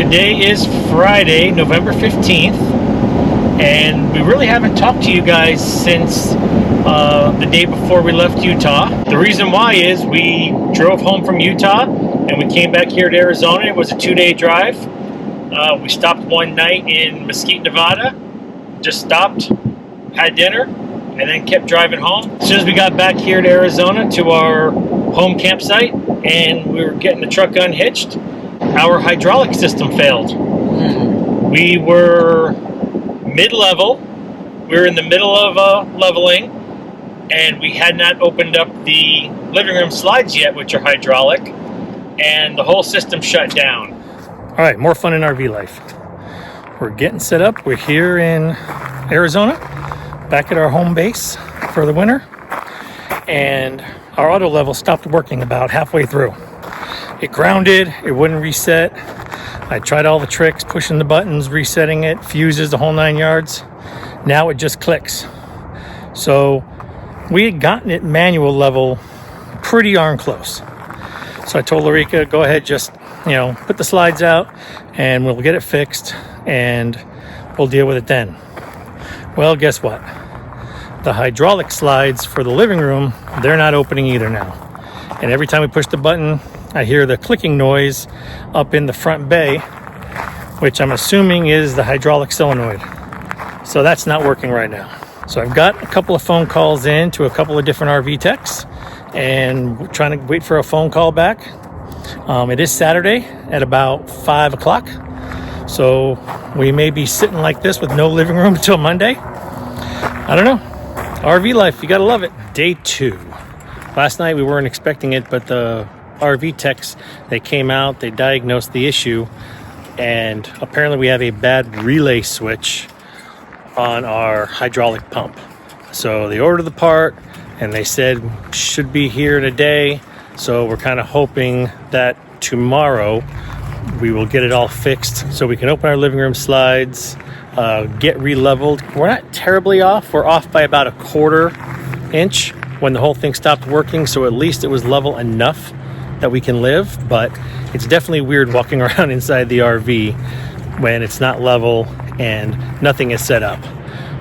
Today is Friday, November 15th, and we really haven't talked to you guys since the day before we left Utah. The reason why is we drove home from Utah and we came back here to Arizona. It was a 2-day drive. We stopped one night in Mesquite, Nevada, just stopped, had dinner, and then kept driving home. As soon as we got back here to Arizona to our home campsite and we were getting the truck unhitched, our hydraulic system failed. We were mid-level. We were in the middle of leveling, and we had not opened up the living room slides yet, which are hydraulic, and the whole system shut down. All right, more fun in RV life. We're getting set up. We're here in Arizona, back at our home base for the winter, and our auto level stopped working about halfway through. It grounded, it wouldn't reset. I tried all the tricks, pushing the buttons, resetting it, fuses, the whole 9 yards. Now it just clicks. So we had gotten it manual level pretty darn close. So I told Larica, go ahead, just, put the slides out and we'll get it fixed and we'll deal with it then. Well, guess what? The hydraulic slides for the living room, they're not opening either now. And every time we push the button, I hear the clicking noise up in the front bay, which I'm assuming is the hydraulic solenoid. So that's not working right now. So I've got a couple of phone calls in to a couple of different RV techs, and we're trying to wait for a phone call back. It is Saturday at about 5 o'clock. So we may be sitting like this with no living room until Monday. I don't know. RV life, you gotta love it. Day 2. Last night we weren't expecting it, but the RV techs, they came out, they diagnosed the issue, and apparently we have a bad relay switch on our hydraulic pump. So they ordered the part and they said should be here today. So we're kind of hoping that tomorrow we will get it all fixed so we can open our living room slides, get re-leveled. We're not terribly off. We're off by about 1/4 inch when the whole thing stopped working, so at least it was level enough that we can live. But it's definitely weird walking around inside the RV when it's not level and nothing is set up.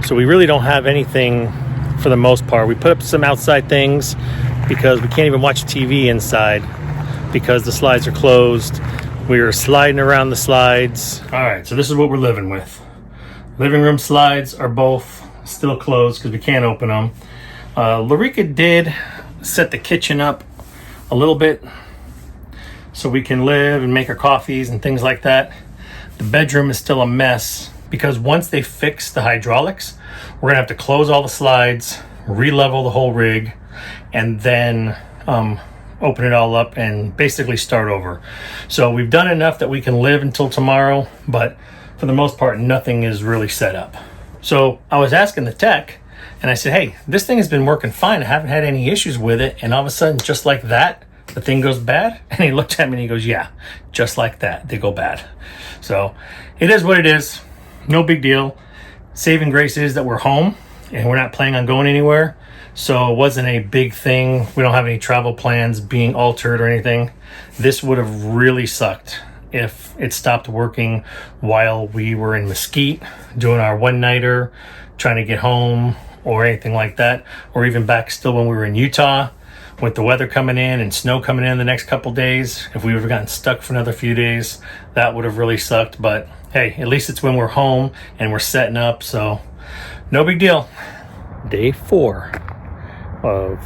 So we really don't have anything for the most part. We put up some outside things because we can't even watch TV inside because the slides are closed. We are sliding around the slides. All right, so this is what we're living with. Living room slides are both still closed because we can't open them. Larica did set the kitchen up a little bit so we can live and make our coffees and things like that. The bedroom is still a mess because once they fix the hydraulics, we're gonna have to close all the slides, re-level the whole rig, and then open it all up and basically start over. So we've done enough that we can live until tomorrow, but for the most part, nothing is really set up. So I was asking the tech, and I said, hey, this thing has been working fine. I haven't had any issues with it. And all of a sudden, just like that, the thing goes bad. And he looked at me and he goes, yeah, just like that, they go bad. So it is what it is. No big deal. Saving grace is that we're home and we're not planning on going anywhere. So it wasn't a big thing. We don't have any travel plans being altered or anything. This would have really sucked if it stopped working while we were in Mesquite doing our one-nighter, trying to get home or anything like that, or even back still when we were in Utah with the weather coming in and snow coming in the next couple days. If we would have gotten stuck for another few days, that would have really sucked. But hey, at least it's when we're home and we're setting up, so no big deal. Day 4 of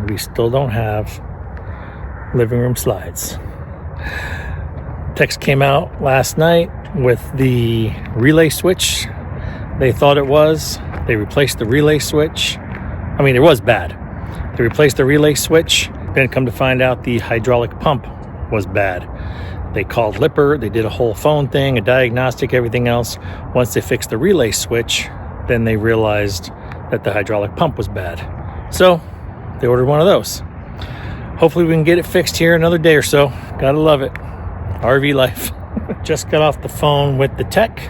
we still don't have living room slides. Text came out last night with the relay switch. They thought it was. They replaced the relay switch. I mean, it was bad. They replaced the relay switch. Then come to find out the hydraulic pump was bad. They called Lipper. They did a whole phone thing, a diagnostic, everything else. Once they fixed the relay switch, then they realized that the hydraulic pump was bad. So they ordered one of those. Hopefully we can get it fixed here another day or so. Gotta love it. RV life. Just got off the phone with the tech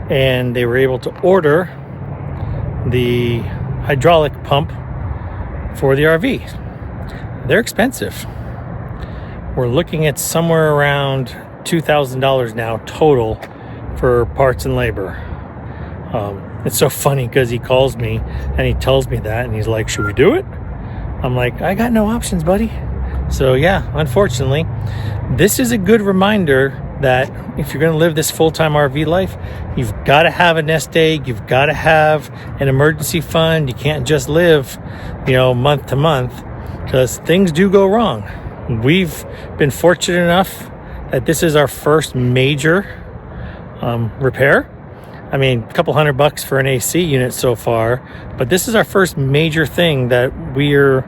and they were able to order the hydraulic pump for the RV. They're expensive. We're looking at somewhere around $2,000 now total for parts and labor. It's so funny because he calls me and he tells me that, and he's like, should we do it? I'm like, I got no options, buddy. So yeah, unfortunately, this is a good reminder that if you're going to live this full-time RV life, you've got to have a nest egg. You've got to have an emergency fund. You can't just live, month to month, because things do go wrong. We've been fortunate enough that this is our first major repair. I mean, a couple $100 for an AC unit so far, but this is our first major thing that we are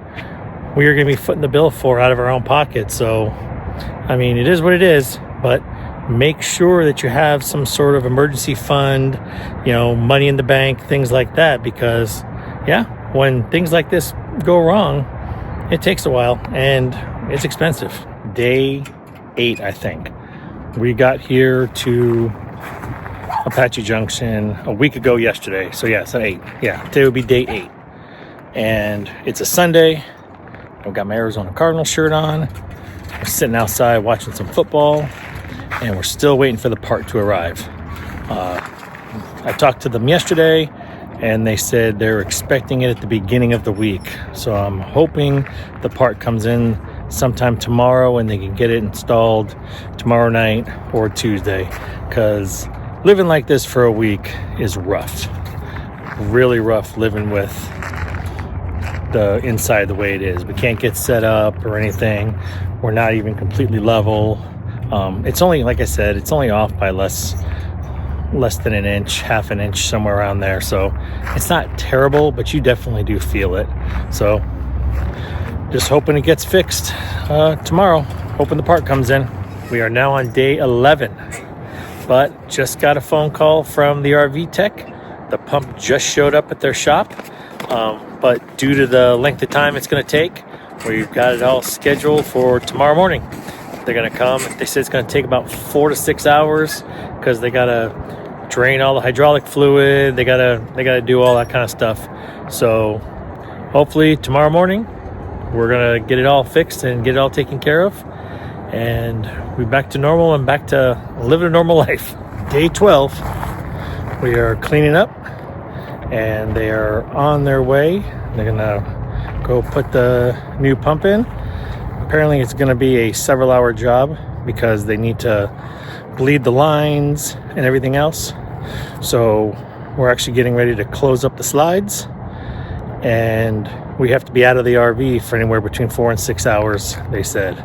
going to be footing the bill for out of our own pocket. So, I mean, it is what it is, but make sure that you have some sort of emergency fund, money in the bank, things like that, because yeah, when things like this go wrong, it takes a while and it's expensive. Day 8, I think. We got here to Apache Junction a week ago yesterday. So yeah, it's an 8. Yeah, today would be day 8. And it's a Sunday. I've got my Arizona Cardinals shirt on. We're sitting outside watching some football, and we're still waiting for the part to arrive. I talked to them yesterday, and they said they're expecting it at the beginning of the week. So I'm hoping the part comes in sometime tomorrow and they can get it installed tomorrow night or Tuesday, because living like this for a week is rough. Really rough living with the inside the way it is. We can't get set up or anything. We're not even completely level. It's only, like I said, it's only off by less than an inch, half an inch, somewhere around there. So it's not terrible, but you definitely do feel it. So just hoping it gets fixed tomorrow. Hoping the part comes in. We are now on day 11, but just got a phone call from the RV tech. The pump just showed up at their shop, but due to the length of time it's going to take, we've got it all scheduled for tomorrow morning. They're going to come. They said it's going to take about 4 to 6 hours because they got to drain all the hydraulic fluid. They got to do all that kind of stuff. So hopefully tomorrow morning we're going to get it all fixed and get it all taken care of, and we're back to normal and back to living a normal life. Day 12, we are cleaning up, and they are on their way. They're going to go put the new pump in. Apparently it's going to be a several-hour job because they need to bleed the lines and everything else. So we're actually getting ready to close up the slides, and we have to be out of the RV for anywhere between 4 and 6 hours, they said,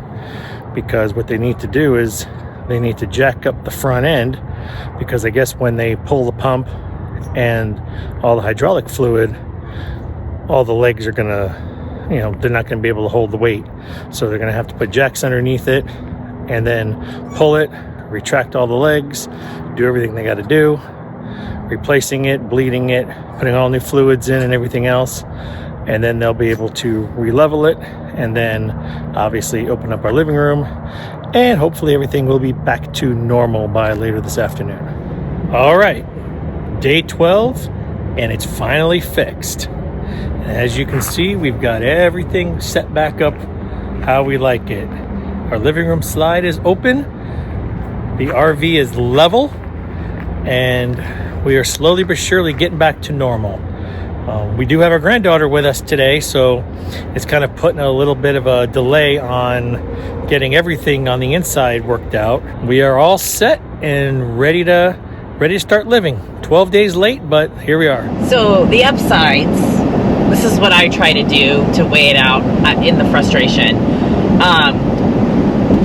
because what they need to do is they need to jack up the front end, because I guess when they pull the pump and all the hydraulic fluid, all the legs are gonna, they're not gonna be able to hold the weight. So they're gonna have to put jacks underneath it and then pull it, retract all the legs, do everything they gotta do, replacing it, bleeding it, putting all new fluids in and everything else. And then they'll be able to re-level it, and then obviously open up our living room, and hopefully everything will be back to normal by later this afternoon. All right, day 12, and it's finally fixed. As you can see, we've got everything set back up how we like it. Our living room slide is open, the RV is level, and we are slowly but surely getting back to normal. We do have our granddaughter with us today, so it's kind of putting a little bit of a delay on getting everything on the inside worked out. We are all set and ready to start living. 12 days late, but here we are. So the upsides, this is what I try to do to weigh it out in the frustration.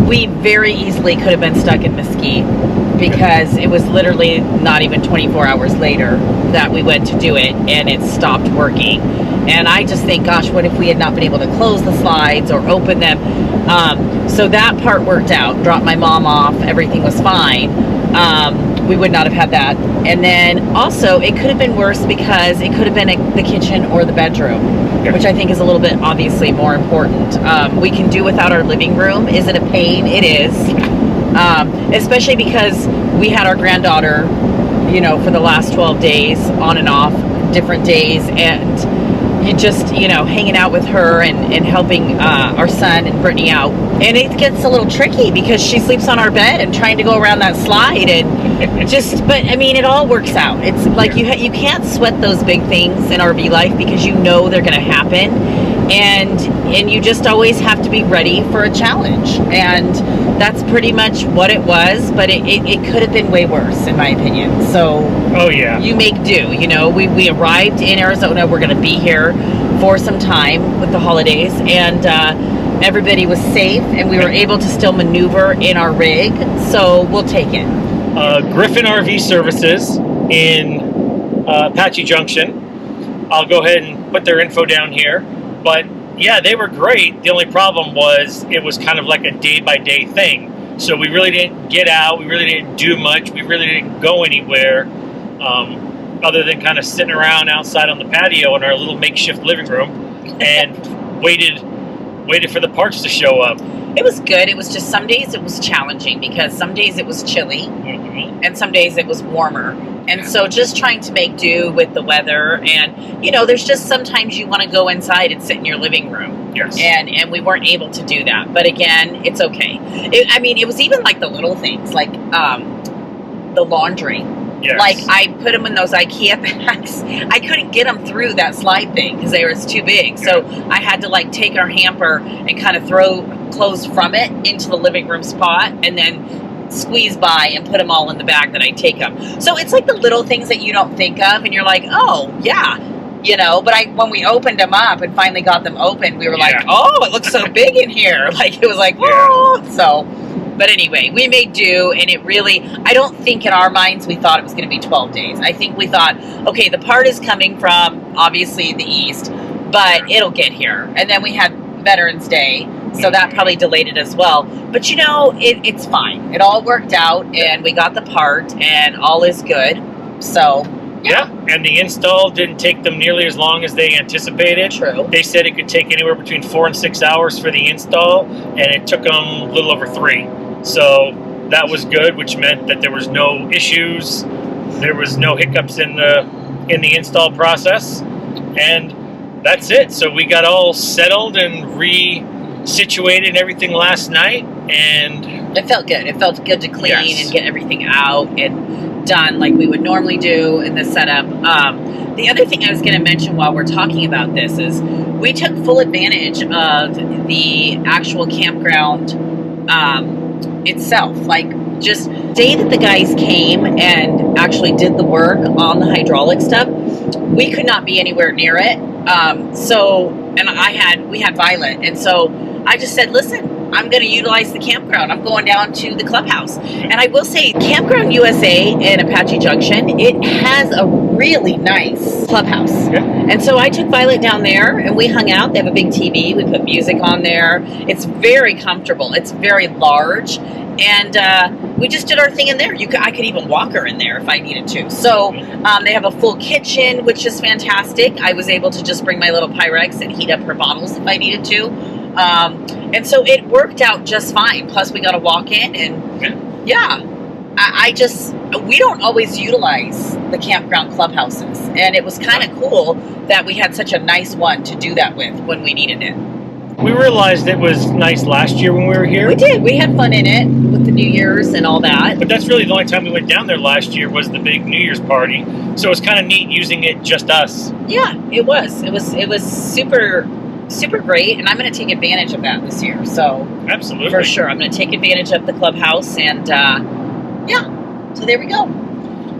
We very easily could have been stuck in Mesquite, because it was literally not even 24 hours later that we went to do it and it stopped working. And I just think, gosh, what if we had not been able to close the slides or open them? So that part worked out. Dropped my mom off, everything was fine. We would not have had that. And then also it could have been worse, because it could have been the kitchen or the bedroom, which I think is a little bit obviously more important. We can do without our living room. Is it a pain? It is. Especially because we had our granddaughter, for the last 12 days, on and off, different days, and you just, you know, hanging out with her and helping our son and Brittany out. And it gets a little tricky because she sleeps on our bed and trying to go around that slide and just, but I mean, it all works out. It's like you can't sweat those big things in RV life because you know they're going to happen. And you just always have to be ready for a challenge. And that's pretty much what it was, but it could have been way worse in my opinion. So oh yeah, you make do. You know, we arrived in Arizona. We're going to be here for some time with the holidays, and everybody was safe, and we were able to still maneuver in our rig, so we'll take it. Griffin RV Services in Apache Junction. I'll go ahead and put their info down here. But yeah, they were great. The only problem was it was kind of like a day-by-day thing. So we really didn't get out. We really didn't do much. We really didn't go anywhere other than kind of sitting around outside on the patio in our little makeshift living room and waited for the parts to show up. It was good. It was just some days it was challenging because some days it was chilly and some days it was warmer. And so just trying to make do with the weather, and you know, there's just sometimes you want to go inside and sit in your living room. Yes. And we weren't able to do that. But again, it's okay. I mean, it was even like the little things, like the laundry. Yes. Like I put them in those IKEA bags. I couldn't get them through that slide thing because they were too big. So I had to like take our hamper and kind of throw clothes from it into the living room spot and then squeeze by and put them all in the bag that I take them. So it's like the little things that you don't think of and you're like, oh yeah, you know, but when we opened them up and finally got them open, we were like, oh, it looks so big in here. Like it was like, whoa. So, but anyway, we made do, and it really, I don't think in our minds we thought it was going to be 12 days. I think we thought, okay, the part is coming from obviously the east, but it'll get here. And then we had Veterans Day, so that probably delayed it as well. But you know, it's fine. It all worked out, and we got the part, and all is good. So yeah, and the install didn't take them nearly as long as they anticipated. True. They said it could take anywhere between 4 and 6 hours for the install, and it took them a little over 3. So that was good, which meant that there was no issues, there was no hiccups in the install process, and that's it. So we got all settled and situated and everything last night, and it felt good. It felt good to clean and get everything out and done like we would normally do in the setup. The other thing I was going to mention while we're talking about this is we took full advantage of the actual campground itself. Like just the day that the guys came and actually did the work on the hydraulic stuff, we could not be anywhere near it. We had Violet, and so I just said, listen, I'm going to utilize the campground. I'm going down to the clubhouse. And I will say, Campground USA in Apache Junction, it has a really nice clubhouse. Yeah. And so I took Violet down there, and we hung out. They have a big TV. We put music on there. It's very comfortable. It's very large. And we just did our thing in there. I could even walk her in there if I needed to. So they have a full kitchen, which is fantastic. I was able to just bring my little Pyrex and heat up her bottles if I needed to. And so it worked out just fine. Plus we got to walk in and we don't always utilize the campground clubhouses. And it was kind of cool that we had such a nice one to do that with when we needed it. We realized it was nice last year when we were here. We did. We had fun in it with the New Year's and all that. But that's really the only time we went down there last year was the big New Year's party. So it was kind of neat using it just us. Yeah, it was. It was super, super great, and I'm going to take advantage of that this year. So absolutely, for sure, I'm going to take advantage of the clubhouse, and so there we go.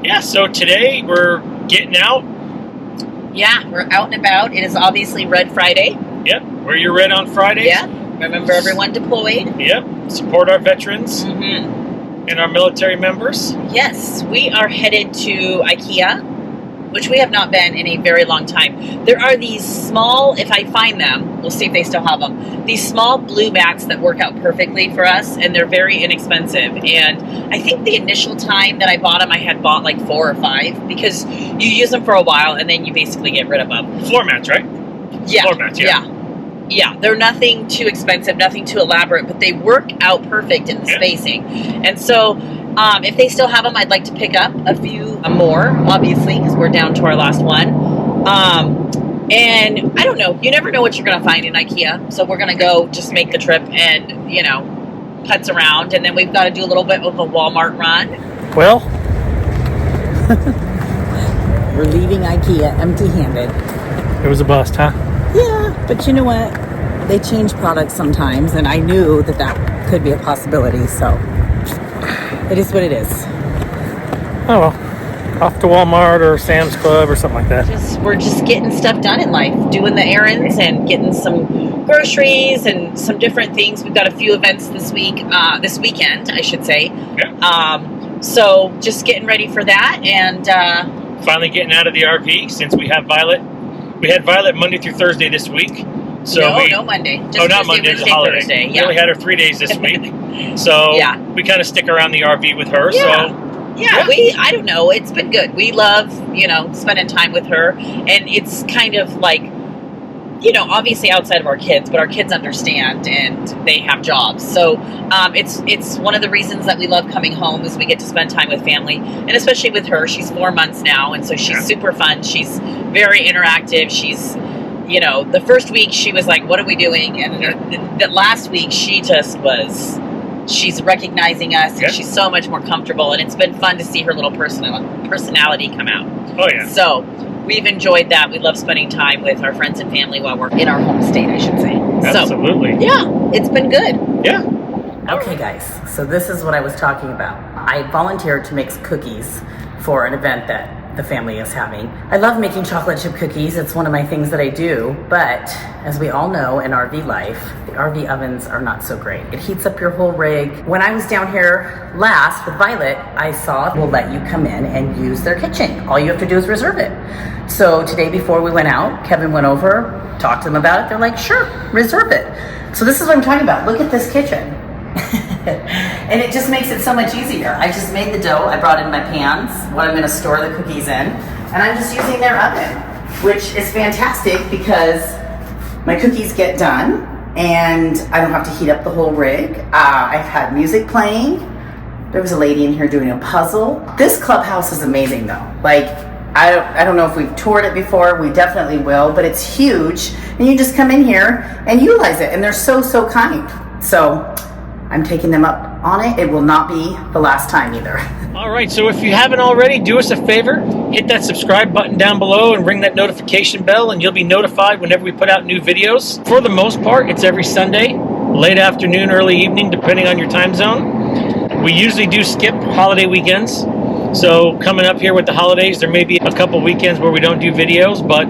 Yeah. So today we're getting out. Yeah, we're out and about. It is obviously Red Friday. Yep, wear your red on Fridays. Yeah, remember everyone deployed. Yep, support our veterans and our military members. Yes, we are headed to IKEA, which we have not been in a very long time. There are these small, if I find them, we'll see if they still have them, these small blue mats that work out perfectly for us, and they're very inexpensive. And I think the initial time that I bought them, I had bought like 4 or 5, because you use them for a while and then you basically get rid of them. Floor mats, right? Yeah. Floor mats, Yeah, they're nothing too expensive, nothing too elaborate, but they work out perfect in the spacing. And so if they still have them, I'd like to pick up a few more, obviously, because we're down to our last one. And I don't know, you never know what you're going to find in IKEA. So we're going to go just make the trip and, you know, putz around. And then we've got to do a little bit of a Walmart run. Well, we're leaving IKEA empty-handed. it was a bust, huh? Yeah, but you know what? They change products sometimes, and I knew that that could be a possibility, so it is what it is. Oh well, off to Walmart or Sam's Club or something like that. We're just getting stuff done in life, doing the errands and getting some groceries and some different things. We've got a few events this weekend, I should say. Yeah. So just getting ready for that, and finally getting out of the RV since we have Violet. We had Violet Monday through Thursday this week. So no Monday. Just not Tuesday, Monday, Wednesday, the holiday. Thursday. We Yeah. only had her 3 days this week. So Yeah. we kind of stick around the RV with her. Yeah. So Yeah, I don't know. It's been good. We love, you know, spending time with her. And it's kind of like, you know, obviously outside of our kids, but our kids understand and they have jobs. So it's one of the reasons that we love coming home is we get to spend time with family. And especially with her, she's 4 months now. And so she's super fun. She's very interactive. She's, you know, the first week she was like, what are we doing? And the last week she just was... She's recognizing us, and she's so much more comfortable, and it's been fun to see her little personality come out. Oh, yeah. So we've enjoyed that. We love spending time with our friends and family while we're in our home state, I should say. Absolutely. So, yeah, it's been good. Yeah. Okay, guys, so this is what I was talking about. I volunteered to make cookies for an event that the family is having. I love making chocolate chip cookies. It's one of my things that I do, but as we all know in RV life, the RV ovens are not so great. It heats up your whole rig. When I was down here last with Violet, I saw we'll let you come in and use their kitchen. All you have to do is reserve it. So today before we went out, Kevin went over, talked to them about it. They're like, sure, reserve it. So this is what I'm talking about. Look at this kitchen. And it just makes it so much easier. I just made the dough. I brought in my pans, what I'm going to store the cookies in, and I'm just using their oven, which is fantastic because my cookies get done and I don't have to heat up the whole rig. I've had music playing. There was a lady in here doing a puzzle. This clubhouse is amazing though. Like, I don't know if we've toured it before. We definitely will, but it's huge and you just come in here and utilize it, and they're so kind. So I'm taking them up on it. It will not be the last time either. All right, so if you haven't already, do us a favor, hit that subscribe button down below and ring that notification bell, and you'll be notified whenever we put out new videos. For the most part, it's every Sunday, late afternoon, early evening, depending on your time zone. We usually do skip holiday weekends. So coming up here with the holidays, there may be a couple weekends where we don't do videos, but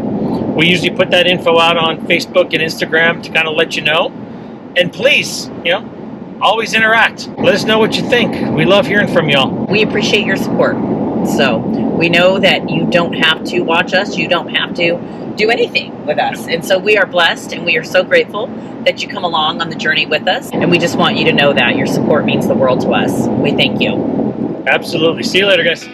we usually put that info out on Facebook and Instagram to kind of let you know. And please, you know, always interact. Let us know what you think. We love hearing from y'all. We appreciate your support. So we know that you don't have to watch us. You don't have to do anything with us. And so we are blessed and we are so grateful that you come along on the journey with us. And we just want you to know that your support means the world to us. We thank you. Absolutely. See you later, guys.